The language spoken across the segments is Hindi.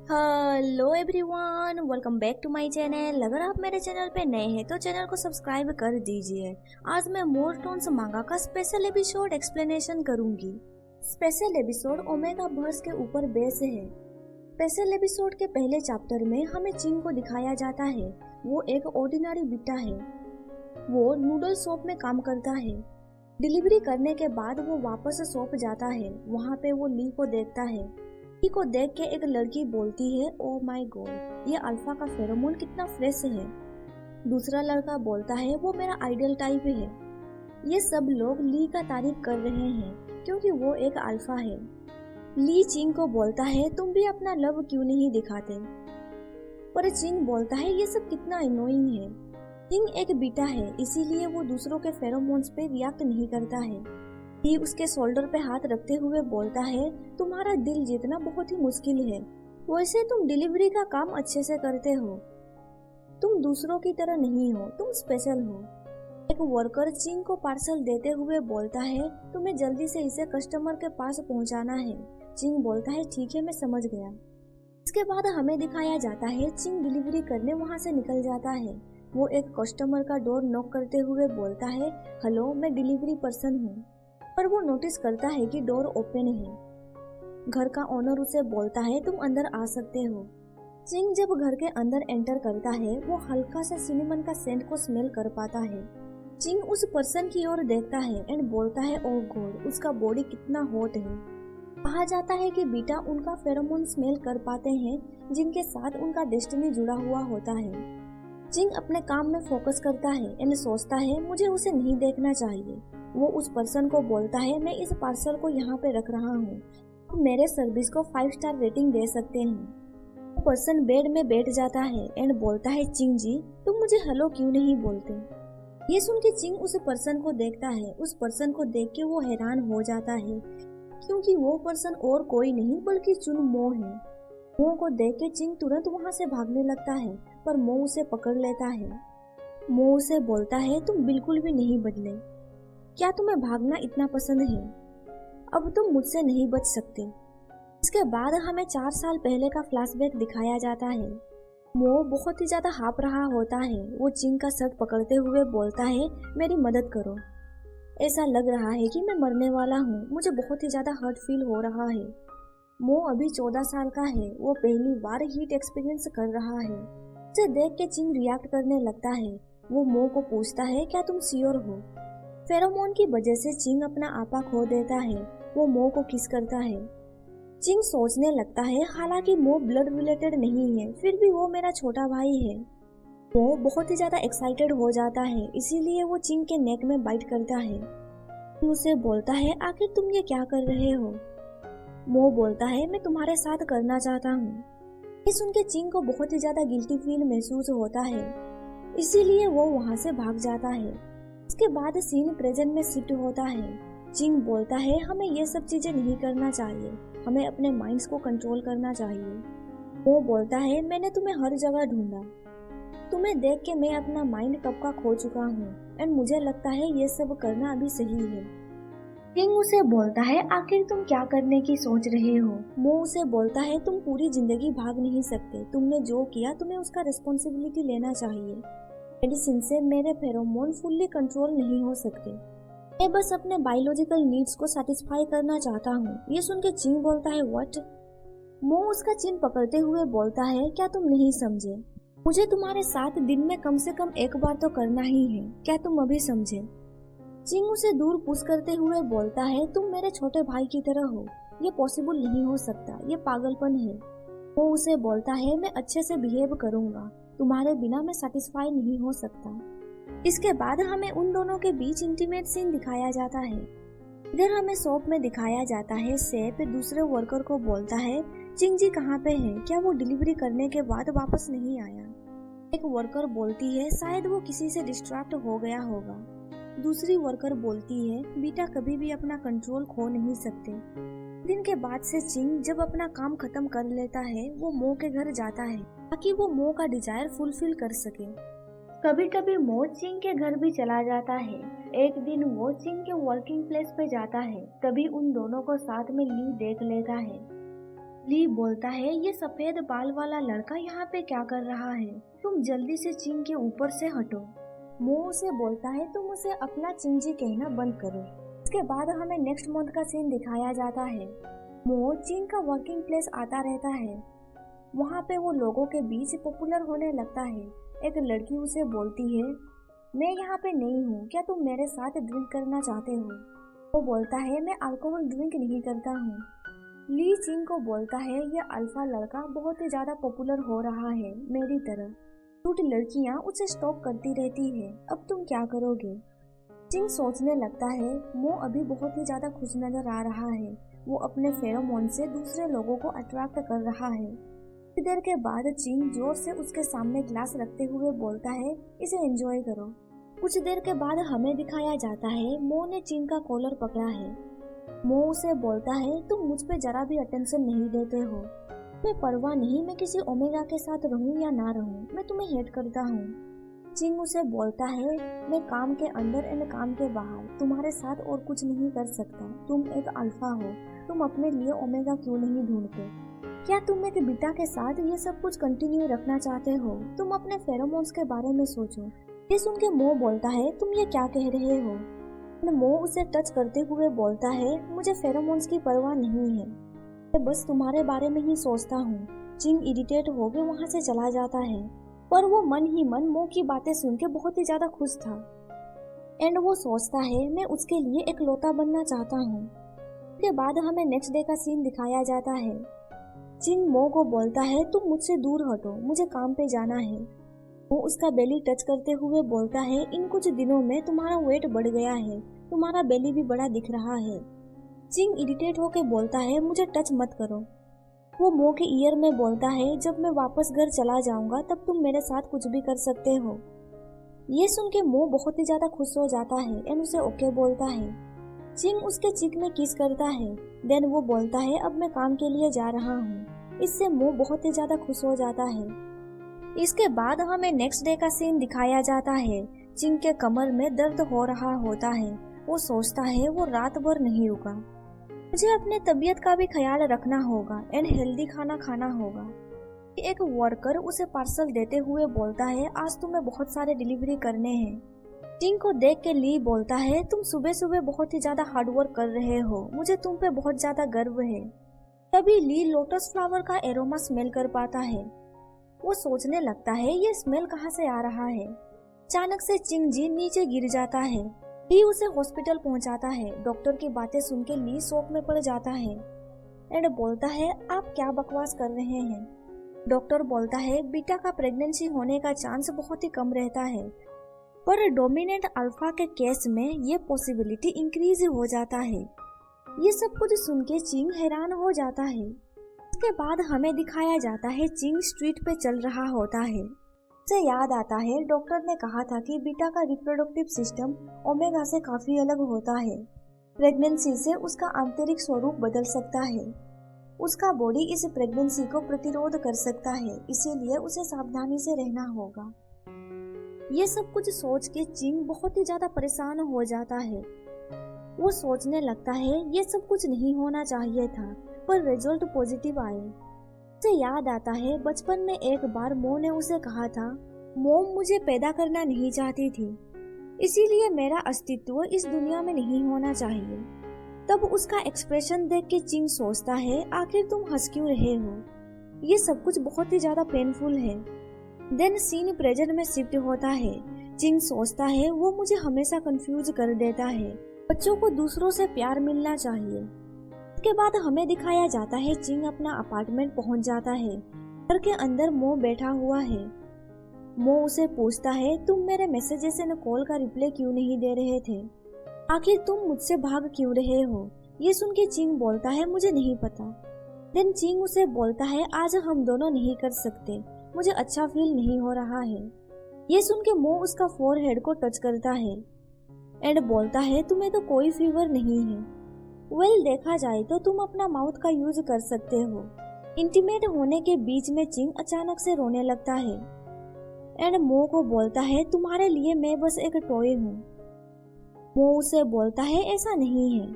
Hello everyone, welcome back to my channel. अगर आप मेरे चैनल पे नए हैं तो चैनल को सब्सक्राइब कर दीजिए। आज मैं मोर टोन्स मांगा का स्पेशल एपिसोड एक्सप्लेनेशन करूंगी। स्पेशल एपिसोड ओमेगा वर्स के ऊपर बेस है। स्पेशल एपिसोड के पहले चैप्टर में हमें चिंग को दिखाया जाता है। वो एक ऑर्डिनरी बिट्टा है। वो नूडल शॉप में काम करता है। डिलीवरी करने के बाद वो वापस शॉप जाता है। वहाँ पे वो ली को देखता है। ली को देख के एक लड़की बोलती है, ओ माय गॉड, ये अल्फा का फेरोमोन कितना फ्रेश है। दूसरा लड़का बोलता है, वो मेरा आइडियल टाइप है। ये सब लोग ली का तारीफ कर रहे हैं क्योंकि वो एक अल्फा है। ली चिंग को बोलता है, तुम भी अपना लव क्यों नहीं दिखाते। पर चिंग बोलता है, ये सब कितना अनोइंग है। चिंग एक बीटा है, इसीलिए वो दूसरों के फेरोमोन्स पे रिएक्ट नहीं करता है। ली उसके शोल्डर पे हाथ रखते हुए बोलता है, तुम्हारा दिल जीतना बहुत ही मुश्किल है। वैसे तुम डिलीवरी का काम अच्छे से करते हो। तुम दूसरों की तरह नहीं हो, तुम स्पेशल हो। एक वर्कर चिंग को पार्सल देते हुए बोलता है, तुम्हें जल्दी से इसे कस्टमर के पास पहुंचाना है। चिंग बोलता है, ठीक है, मैं समझ गया। इसके बाद हमें दिखाया जाता है चिंग डिलीवरी करने वहां से निकल जाता है। वो एक कस्टमर का डोर नॉक करते हुए बोलता है, हेलो, मैं डिलीवरी पर्सन हूँ। पर वो नोटिस करता है कि डोर ओपन है। घर का ओनर उसे बोलता है, तुम अंदर आ सकते हो। चिंग जब घर के अंदर एंटर करता है, वो हल्का सा सिनेमन का सेंट को स्मेल कर पाता है। चिंग उस पर्सन की ओर देखता है एंड बोलता है, ओह गॉड, उसका बॉडी कितना हॉट है। कहा जाता है कि बीटा उनका फेरोमोन स्मेल कर पाते हैं जिनके साथ उनका डेस्टिनी जुड़ा हुआ होता है। चिंग अपने काम में फोकस करता है एंड सोचता है, मुझे उसे नहीं देखना चाहिए। वो उस पर्सन को बोलता है, मैं इस पार्सल को यहाँ पे रख रहा हूँ, आप मेरे सर्विस को 5 स्टार रेटिंग दे सकते हैं। वो पर्सन बेड में बैठ जाता है एंड बोलता है, चिंग जी, तुम मुझे हेलो क्यों नहीं बोलते। ये सुन के चिंग उस पर्सन को देखता है। उस पर्सन को देख के वो हैरान हो जाता है क्योंकि वो पर्सन और कोई नहीं बल्कि चुन मो है। मो को देख के चिंग तुरंत वहाँ से भागने लगता है, पर मो उसे पकड़ लेता है। मो उसे बोलता है, तुम बिल्कुल भी नहीं बदले। क्या तुम्हें भागना इतना पसंद है? अब तुम मुझसे नहीं बच सकते। इसके बाद हमें 4 साल पहले का फ्लैशबैक दिखाया जाता है। मो बहुत ही ज्यादा हाफ रहा होता है। वो चिंग का शर्ट पकड़ते हुए बोलता है, मेरी मदद करो। ऐसा लग रहा है कि मैं मरने वाला हूँ। मुझे बहुत ही ज्यादा हर्ट फील हो रहा है। मो अभी 14 साल का है। वो पहली बार हीट एक्सपीरियंस कर रहा है। उसे देख के चिंग रिएक्ट करने लगता है। वो मो को पूछता है, क्या तुम श्योर हो? फेरोमोन की वजह से चिंग अपना आपा खो देता है। वो मो को किस करता है। चिंग सोचने लगता है, हालांकि मो ब्लड रिलेटेड नहीं है, फिर भी वो मेरा छोटा भाई है। मो बहुत ही ज्यादा एक्साइटेड हो जाता है, इसीलिए वो चिंग के नेक में बाइट करता है। उसे बोलता है, आखिर तुम ये क्या कर रहे हो? मो बोलता है, मैं तुम्हारे साथ करना चाहता हूँ। ये सुन के चिंग को बहुत ही ज्यादा गिल्टी फील महसूस होता है, इसीलिए वो वहाँ से भाग जाता है। इसके बाद सीन प्रेजेंट में शिफ्ट होता है। चिंग बोलता है, हमें ये सब चीजें नहीं करना चाहिए, हमें अपने माइंड्स को कंट्रोल करना चाहिए। वो बोलता है, मैंने तुम्हें हर जगह ढूंढा, तुम्हें देख के मैं अपना माइंड कब का खो चुका हूँ एंड मुझे लगता है ये सब करना अभी सही है। किंग उसे बोलता है, आखिर तुम क्या करने की सोच रहे हो? मो उसे बोलता है, तुम पूरी जिंदगी भाग नहीं सकते। तुमने जो किया तुम्हें उसका रिस्पॉन्सिबिलिटी लेना चाहिए। मेडिसिन से मेरे फेरोमोन फुल्ली कंट्रोल नहीं हो सकते। मैं बस अपने बायोलॉजिकल नीड्स को सेटिस्फाई करना चाहता हूँ। ये सुन के चिंग बोलता है, व्हाट? मो उसका चिन पकड़ते हुए बोलता है, क्या तुम नहीं समझे? मुझे तुम्हारे साथ दिन में कम से कम एक बार तो करना ही है। क्या तुम अभी समझे? चिंग उसे दूर पुश करते हुए बोलता है, तुम मेरे छोटे भाई की तरह हो, ये पॉसिबल नहीं हो सकता, ये पागलपन है। वो उसे बोलता है, मैं अच्छे से बिहेव करूंगा, तुम्हारे बिना मैं सेटिस्फाई नहीं हो सकता। इसके बाद हमें उन दोनों के बीच इंटीमेट सीन दिखाया जाता है। इधर हमें शॉप में दिखाया जाता है, सेफ दूसरे वर्कर को बोलता है, चिंग जी कहाँ पे है? क्या वो डिलीवरी करने के बाद वापस नहीं आया? एक वर्कर बोलती है, शायद वो किसी से डिस्ट्रैक्ट हो गया होगा। दूसरी वर्कर बोलती है, बेटा कभी भी अपना कंट्रोल खो नहीं सकते। दिन के बाद से चिंग जब अपना काम खत्म कर लेता है, वो मो के घर जाता है ताकि वो मो का डिजायर फुलफिल कर सके। कभी कभी मो चिंग के घर भी चला जाता है। एक दिन वो चिंग के वर्किंग प्लेस पे जाता है, तभी उन दोनों को साथ में ली देख लेता है। ली बोलता है, ये सफेद बाल वाला लड़का यहाँ पे क्या कर रहा है? तुम जल्दी से चिंग के ऊपर से हटो। मो उसे बोलता है, तुम उसे अपना चिंजी कहना बंद करो। इसके बाद हमें नेक्स्ट मंथ का सीन दिखाया जाता है। मो चिंग का वर्किंग प्लेस आता रहता है। वहाँ पे वो लोगों के बीच पॉपुलर होने लगता है। एक लड़की उसे बोलती है, मैं यहाँ पे नई हूँ, क्या तुम मेरे साथ ड्रिंक करना चाहते हो? वो बोलता है, मैं अल्कोहल ड्रिंक नहीं करता हूँ। ली चिंग को बोलता है, ये अल्फा लड़का बहुत ही ज्यादा पॉपुलर हो रहा है मेरी तरह। क्यूट लड़कियाँ उसे स्टॉक करती रहती है, अब तुम क्या करोगे? चिंग सोचने लगता है, मो अभी बहुत ही ज्यादा खुश नजर आ रहा है। वो अपने फेरोमोन से दूसरे लोगों को अट्रैक्ट कर रहा है। कुछ देर के बाद चिंग जोर से उसके सामने ग्लास रखते हुए बोलता है, इसे एंजॉय करो। कुछ देर के बाद हमें दिखाया जाता है, मो ने चिंग का कॉलर पकड़ा है। मो उसे बोलता है, तुम मुझ पे जरा भी अटेंशन नहीं देते हो। मैं परवाह नहीं मैं किसी ओमेगा के साथ रहूं या ना रहूं, मैं तुम्हें हेट करता हूँ। चिंग उसे बोलता है, मैं काम के अंदर एंड काम के बाहर तुम्हारे साथ और कुछ नहीं कर सकता। तुम एक अल्फा हो, तुम अपने लिए ओमेगा क्यों नहीं ढूंढते? क्या तुम एक बीटा के साथ ये सब कुछ कंटिन्यू रखना चाहते हो? तुम अपने फेरोमोन्स के बारे में सोचो। ये सुन के मो बोलता है, तुम ये क्या कह रहे हो? मो उसे टच करते हुए बोलता है, मुझे फेरोमोन्स की परवाह नहीं है, मैं बस तुम्हारे बारे में ही सोचता हूँ। चिंग इरिटेट होकर वहाँ से चला जाता है, पर वो मन ही मन मो की बातें सुन के बहुत ही ज्यादा खुश था। एंड वो सोचता है, मैं उसके लिए एक लौता बनना चाहता हूँ। उसके बाद हमें नेक्स्ट डे का सीन दिखाया जाता है। चिंग मो को बोलता है, तुम मुझसे दूर हटो, मुझे काम पे जाना है। वो उसका बेली टच करते हुए बोलता है, इन कुछ दिनों में तुम्हारा वेट बढ़ गया है, तुम्हारा बेली भी बड़ा दिख रहा है। चिंग इरिटेट होकर बोलता है, मुझे टच मत करो। वो मो के ईयर में बोलता है, जब मैं वापस घर चला जाऊंगा तब तुम मेरे साथ कुछ भी कर सकते हो। ये सुन के मो बहुत ही ज्यादा खुश हो जाता है एंड उसे ओके बोलता है। चिंग उसके चीक में किस करता है। देन वो बोलता है, अब मैं काम के लिए जा रहा हूँ। इससे मो बहुत ही ज्यादा खुश हो जाता है। इसके बाद हमें नेक्स्ट डे का सीन दिखाया जाता है। चिंग के कमर में दर्द हो रहा होता है। वो सोचता है, वो रात भर नहीं रुका, मुझे अपने तबीयत का भी ख्याल रखना होगा एंड हेल्दी खाना खाना होगा। एक वर्कर उसे पार्सल देते हुए बोलता है, आज तुम्हें बहुत सारे डिलीवरी करने हैं। चिंग को देख के ली बोलता है, तुम सुबह सुबह बहुत ही ज्यादा हार्ड वर्क कर रहे हो, मुझे तुम पे बहुत ज्यादा गर्व है। तभी ली लोटस फ्लावर का एरोमा स्मेल कर पाता है। वो सोचने लगता है, ये स्मेल कहाँ से आ रहा है। अचानक से चिंग जी नीचे गिर जाता है। ली उसे हॉस्पिटल पहुंचाता है। डॉक्टर की बातें सुन के ली शॉक में पड़ जाता है एंड बोलता है, आप क्या बकवास कर रहे हैं? डॉक्टर बोलता है, बीटा का प्रेगनेंसी होने का चांस बहुत ही कम रहता है, पर डोमिनेंट अल्फा के केस में ये पॉसिबिलिटी इंक्रीज हो जाता है। ये सब कुछ सुन के चिंग हैरान हो जाता है। उसके बाद हमें दिखाया जाता है, चिंग स्ट्रीट पे चल रहा होता है। उसे याद आता है, डॉक्टर ने कहा था कि बीटा का रिप्रोडक्टिव सिस्टम ओमेगा से काफी अलग होता है। प्रेगनेंसी से उसका आंतरिक स्वरूप बदल सकता है। उसका बॉडी इस प्रेगनेंसी को प्रतिरोध कर सकता है, इसीलिए उसे सावधानी से रहना होगा। ये सब कुछ सोच के चिंग बहुत ही ज्यादा परेशान हो जाता है। वो सोचने लगता है, ये सब कुछ नहीं होना चाहिए था, पर रिजल्ट पॉजिटिव आए। उसे याद आता है, बचपन में एक बार मो ने उसे कहा था, मोम मुझे पैदा करना नहीं चाहती थी, इसीलिए मेरा अस्तित्व इस दुनिया में नहीं होना चाहिए। तब उसका एक्सप्रेशन देख के चिंग सोचता है, आखिर तुम हंस क्यों रहे हो? ये सब कुछ बहुत ही ज्यादा पेनफुल है। देन सीन प्रेजेंट में शिफ्ट होता है। चिंग सोचता है, वो मुझे हमेशा कंफ्यूज कर देता है, बच्चों को दूसरों से प्यार मिलना चाहिए। इसके बाद हमें दिखाया जाता है, चिंग अपना अपार्टमेंट पहुंच जाता है। घर के अंदर मो बैठा हुआ है। मो उसे पूछता है, तुम मेरे मैसेजेस एंड कॉल का रिप्लाई क्यों नहीं दे रहे थे? आखिर तुम मुझसे भाग क्यों रहे हो? ये सुन के चिंग बोलता है, मुझे नहीं पता। देन चिंग उसे बोलता है, आज हम दोनों नहीं कर सकते, मुझे अच्छा फील नहीं हो रहा है। ये सुन के मो उसका फोरहेड को टच करता है एंड बोलता है, तुम्हें तो कोई फीवर नहीं है। वेल देखा जाए तो तुम अपना माउथ का यूज कर सकते हो। इंटीमेट होने के बीच में चिंग अचानक से रोने लगता है एंड मो को बोलता है, तुम्हारे लिए मैं बस एक टॉय हूँ। मो उसे बोलता है, ऐसा नहीं है।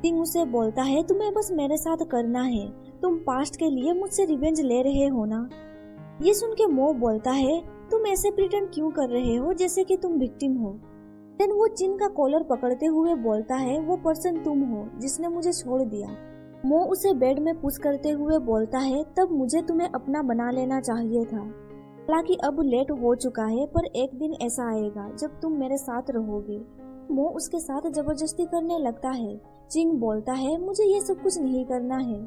चिंग उसे बोलता है, तुम्हें बस मेरे साथ करना है, तुम पास्ट के लिए मुझसे रिवेंज ले रहे हो ना। ये सुन के मो बोलता है, तुम ऐसे प्रिटेंड क्यों कर रहे हो जैसे कि तुम विक्टिम हो। देन वो चिन का कॉलर पकड़ते हुए बोलता है, वो पर्सन तुम हो जिसने मुझे छोड़ दिया। मो उसे बेड में पुश करते हुए बोलता है, तब मुझे तुम्हें अपना बना लेना चाहिए था। हालांकि अब लेट हो चुका है, पर एक दिन ऐसा आएगा जब तुम मेरे साथ रहोगे। मो उसके साथ जबरदस्ती करने लगता है। चिंग बोलता है, मुझे ये सब कुछ नहीं करना है।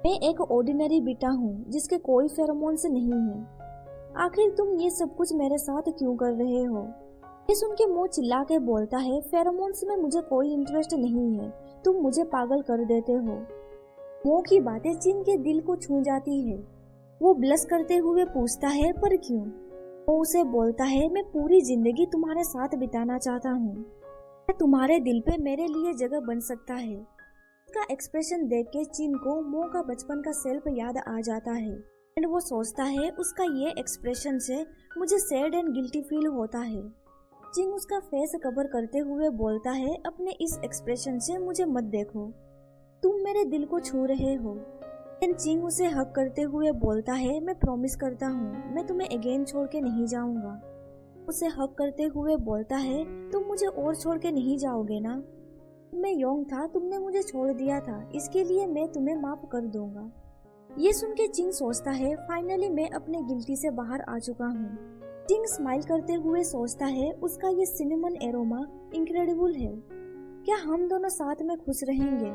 मैं एक ऑर्डिनरी बेटा हूँ जिसके कोई फेरोमोन्स नहीं है। आखिर तुम ये सब कुछ मेरे साथ क्यों कर रहे हो। ये सुन के मो चिल्ला के बोलता है, फेरोमोन्स में मुझे कोई इंटरेस्ट नहीं है, तुम मुझे पागल कर देते हो। मो की बातें चिंग के दिल को छू जाती है। वो ब्लश करते हुए पूछता है, पर क्यों। वो उसे बोलता है, मैं पूरी जिंदगी तुम्हारे साथ बिताना चाहता हूँ। तुम्हारे दिल पे मेरे लिए जगह बन सकता है। उसका एक्सप्रेशन देख के चिन को मो का बचपन का सेल्फ याद आ जाता है एंड वो सोचता है, उसका ये एक्सप्रेशन से मुझे सैड एंड गिल्टी फील होता है। चिंग उसका फेस कवर करते हुए बोलता है, अपने इस एक्सप्रेशन से मुझे मत देखो, तुम मेरे दिल को छू रहे हो। चिंग उसे हक करते हुए बोलता है, मैं प्रॉमिस करता हूँ मैं तुम्हें अगेन छोड़ के नहीं जाऊंगा। उसे हक करते हुए बोलता है, तुम मुझे और छोड़ के नहीं जाओगे ना। मैं यंग था, तुमने मुझे छोड़ दिया था, इसके लिए मैं तुम्हें माफ कर दूंगा। ये सुन के चिंग सोचता है, फाइनली मैं अपने गिल्टी से बाहर आ चुका हूँ। चिंग स्माइल करते हुए सोचता है, उसका ये सिनेमन एरोमा इनक्रेडिबल है। क्या हम दोनों साथ में खुश रहेंगे?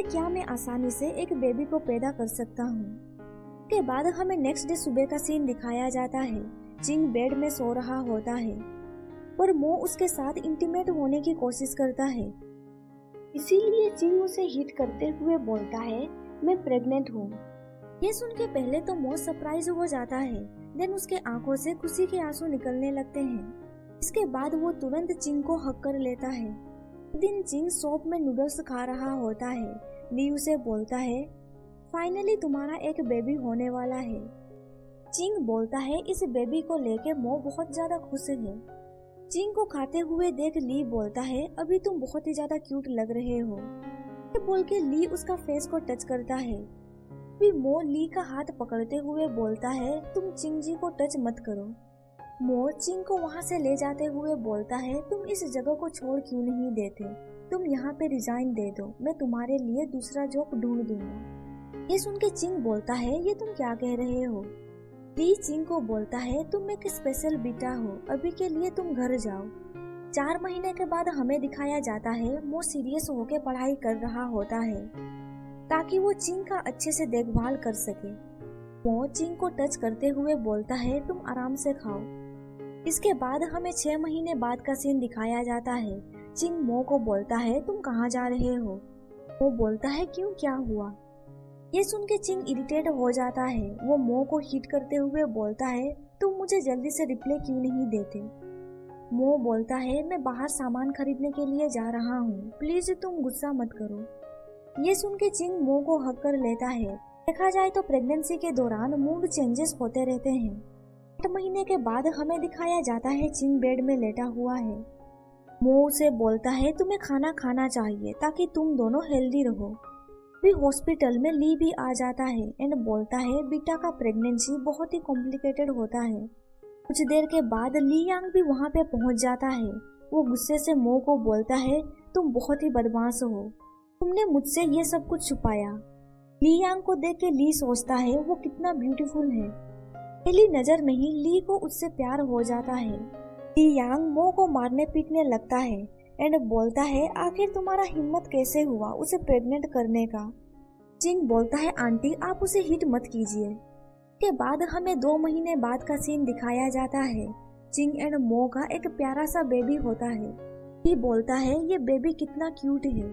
क्या मैं आसानी से एक बेबी को पैदा कर सकता हूँ। के बाद हमें नेक्स्ट डे सुबह का सीन दिखाया जाता है। चिंग बेड में सो रहा होता है पर मो उसके साथ इंटीमेट होने की कोशिश करता है। इसीलिए चिंग उसे हिट करते हुए बोलता है, मैं प्रेग्नेंट हूँ। ये सुन के पहले तो मो सरप्राइज हो जाता है, देन उसके आंखों से खुशी के आंसू निकलने लगते हैं। इसके बाद वो तुरंत चिंग को हक कर लेता है। दिन चिंग शॉप में नूडल्स खा रहा होता है। ली उसे बोलता है, फाइनली तुम्हारा एक बेबी होने वाला है। चिंग बोलता है, इस बेबी को लेके मो बहुत ज्यादा खुश है। चिंग को खाते हुए देख ली बोलता है, अभी तुम बहुत ही ज्यादा क्यूट लग रहे हो। ये बोल के ली उसका फेस को टच करता है। फिर मो ली का हाथ पकड़ते हुए बोलता है, तुम चिंग जी को टच मत करो। मो चिंग को वहाँ से ले जाते हुए बोलता है, तुम इस जगह को छोड़ क्यों नहीं देते, तुम यहाँ पे रिजाइन दे दो, मैं तुम्हारे लिए दूसरा जॉब ढूंढ दूंगा। ये सुन के चिंग बोलता है, ये तुम क्या कह रहे हो। ली चिंग को बोलता है, तुम एक स्पेशल बेटा हो, अभी के लिए तुम घर जाओ। 4 महीने के बाद हमें दिखाया जाता है मो सीरियस होके पढ़ाई कर रहा होता है ताकि वो चिंग का अच्छे से देखभाल कर सके। मो चिंग को टच करते हुए बोलता है, तुम आराम से खाओ। इसके बाद हमें 6 महीने बाद का सीन दिखाया जाता है। चिंग मो को बोलता है, तुम कहाँ जा रहे हो। वो बोलता है, क्यों, क्या हुआ। ये सुन के चिंग इरिटेट हो जाता है। वो मो को हिट करते हुए बोलता है, तुम मुझे जल्दी से रिप्लाई क्यों नहीं देते। मो बोलता है, मैं बाहर सामान खरीदने के लिए जा रहा हूँ, प्लीज तुम गुस्सा मत करो। ये सुन के चिंग मो को हक कर लेता है। देखा जाए तो प्रेगनेंसी के दौरान मूड चेंजेस होते रहते हैं। 8 महीने के बाद हमें दिखाया जाता है चिंग बेड में लेटा हुआ है। मो उसे बोलता है, तुम्हें खाना खाना चाहिए ताकि तुम दोनों हेल्दी रहो। फिर हॉस्पिटल में ली भी आ जाता है एंड बोलता है, बेटा का प्रेगनेंसी बहुत ही कॉम्प्लिकेटेड होता है। कुछ देर के बाद ली यांग भी वहाँ पे पहुँच जाता है। वो गुस्से से मो को बोलता है, तुम बहुत ही बदमाश हो, तुमने मुझसे ये सब कुछ छुपाया। ली यांग को देख के ली सोचता है वो कितना ब्यूटीफुल है। पहली नजर में ही ली को उससे प्यार हो जाता है। ली यांग मो को मारने पीटने लगता है एंड बोलता है, आखिर तुम्हारा हिम्मत कैसे हुआ उसे प्रेग्नेंट करने का। चिंग बोलता है, आंटी आप उसे हिट मत कीजिए। के बाद हमें 2 महीने बाद का सीन दिखाया जाता है। चिंग एंड मो का एक प्यारा सा बेबी होता है। ली बोलता है, ये बेबी कितना क्यूट है।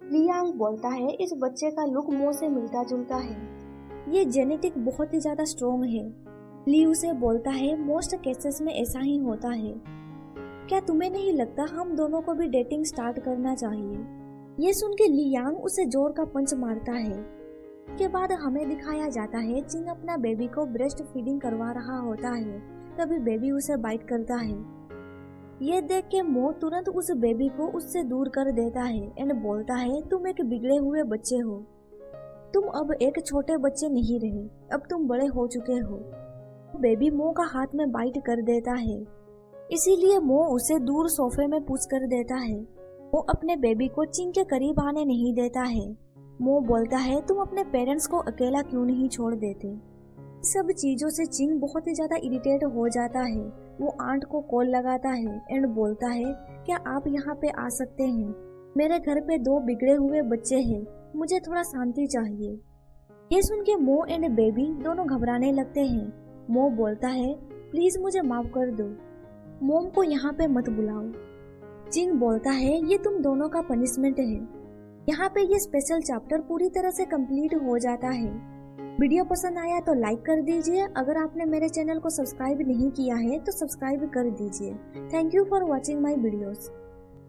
ली यांग बोलता है, इस बच्चे का लुक मो से मिलता जुलता है, ये जेनेटिक बहुत ही ज्यादा स्ट्रॉन्ग है। ली उसे बोलता है, मोस्ट केसेस में ऐसा ही होता है, क्या तुम्हें नहीं लगता हम दोनों को भी डेटिंग स्टार्ट करना चाहिए। ये सुन के ली यांग उसे जोर का पंच मारता है। के बाद हमें दिखाया जाता है चिंग अपना बेबी को ब्रेस्ट फीडिंग करवा रहा होता है, तभी बेबी उसे बाइट करता है। ये देख के मो तुरंत उस बेबी को उससे दूर कर देता है एंड बोलता है, तुम एक बिगड़े हुए बच्चे हो। तुम अब एक छोटे बच्चे नहीं रहे, अब तुम बड़े हो चुके हो। बेबी मो का हाथ में बाइट कर देता है, इसीलिए मो उसे दूर सोफे में पुश कर देता है। वो अपने बेबी को चिंग के करीब आने नहीं देता है। मो बोलता है तुम अपने पेरेंट्स को अकेला क्यों नहीं छोड़ देते। सब चीजों से चिंग बहुत ही ज्यादा इरिटेट हो जाता है। वो आंट को कॉल लगाता है एंड बोलता है क्या आप यहाँ पे आ सकते हैं, मेरे घर पे 2 बिगड़े हुए बच्चे हैं, मुझे थोड़ा शांति चाहिए। ये सुन के मो एंड बेबी दोनों घबराने लगते हैं। मो बोलता है प्लीज मुझे माफ कर दो, मोम को यहाँ पे मत बुलाओ। चिंग बोलता है ये तुम दोनों का पनिशमेंट है। यहाँ पे ये स्पेशल चैप्टर पूरी तरह से कंप्लीट हो जाता है। वीडियो पसंद आया तो लाइक कर दीजिए। अगर आपने मेरे चैनल को सब्सक्राइब नहीं किया है तो सब्सक्राइब कर दीजिए। Thank you for watching my videos.